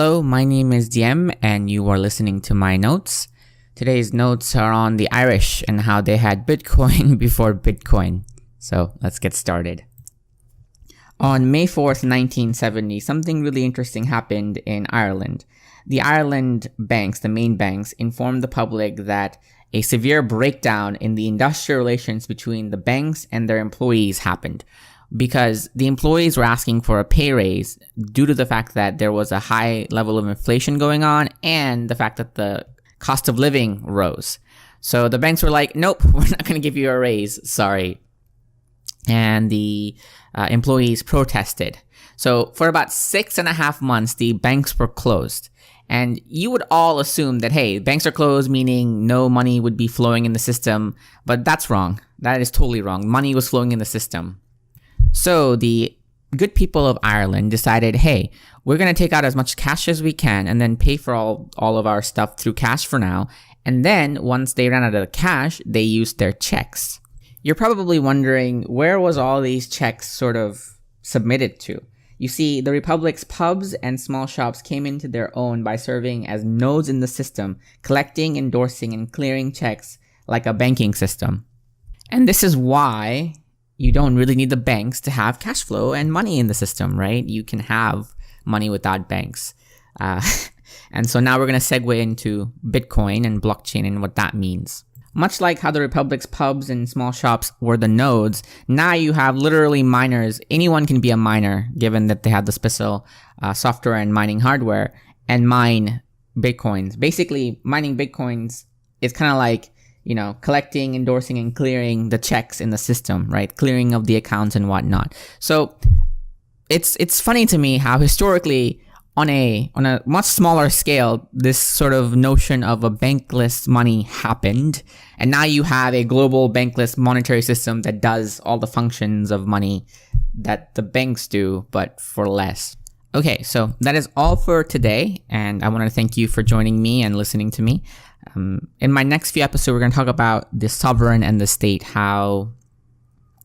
Hello, my name is Diem and you are listening to my notes. Today's notes are on the Irish and how they had Bitcoin before Bitcoin. So let's get started. On May 4th, 1970, something really interesting happened in Ireland. The Ireland banks, the main banks, informed the public that a severe breakdown in the industrial relations between the banks and their employees happened because the employees were asking for a pay raise due to the fact that there was a high level of inflation going on and the fact that the cost of living rose. So the banks were like, nope, we're not going to give you a raise. Sorry. And the employees protested. So for about 6.5 months, the banks were closed. And you would all assume that, hey, banks are closed, meaning no money would be flowing in the system. But that's wrong. That is totally wrong. Money was flowing in the system. So the good people of Ireland decided, hey, we're going to take out as much cash as we can and then pay for all of our stuff through cash for now. And then once they ran out of the cash, they used their checks. You're probably wondering, where was all these checks sort of submitted to? You see, the Republic's pubs and small shops came into their own by serving as nodes in the system, collecting, endorsing, and clearing checks like a banking system. And this is why you don't really need the banks to have cash flow and money in the system, right? You can have money without banks. And so now we're going to segue into Bitcoin and blockchain and what that means. Much like how the Republic's pubs and small shops were the nodes, now you have literally miners. Anyone can be a miner, given that they have the special software and mining hardware, and mine Bitcoins. Basically, mining Bitcoins is kind of like, collecting, endorsing, and clearing the checks in the system, right? Clearing of the accounts and whatnot. So it's funny to me how historically, on a much smaller scale, this sort of notion of a bankless money happened. And now you have a global bankless monetary system that does all the functions of money that the banks do, but for less. Okay, so that is all for today. And I want to thank you for joining me and listening to me. In my next few episodes, we're going to talk about the sovereign and the state, how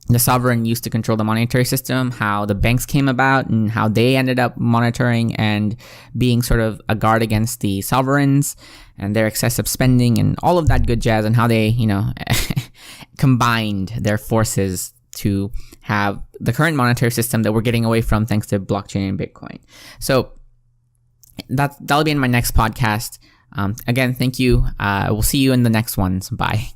the sovereign used to control the monetary system, how the banks came about, and how they ended up monitoring and being sort of a guard against the sovereigns and their excessive spending and all of that good jazz, and how they, combined their forces to have the current monetary system that we're getting away from thanks to blockchain and Bitcoin. So that'll be in my next podcast. Again, thank you. We'll see you in the next ones. Bye.